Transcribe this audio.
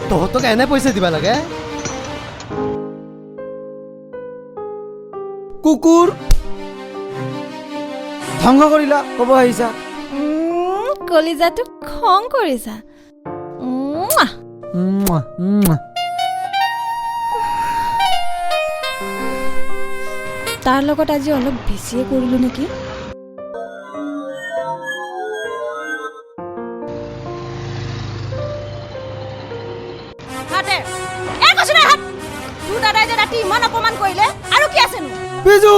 তহঁতক এনে পইচা দিবা লাগে কুকুৰ ধ্বংস কৰিলা ক'ব আহিছা কলিজাটো খং কৰিছা তাৰ লগত আজি অলপ বেছিয়ে কৰিলো নেকি তোৰ দাদাই যে ৰাতি ইমান অপমান কৰিলে আৰু কি আছেনো বিজু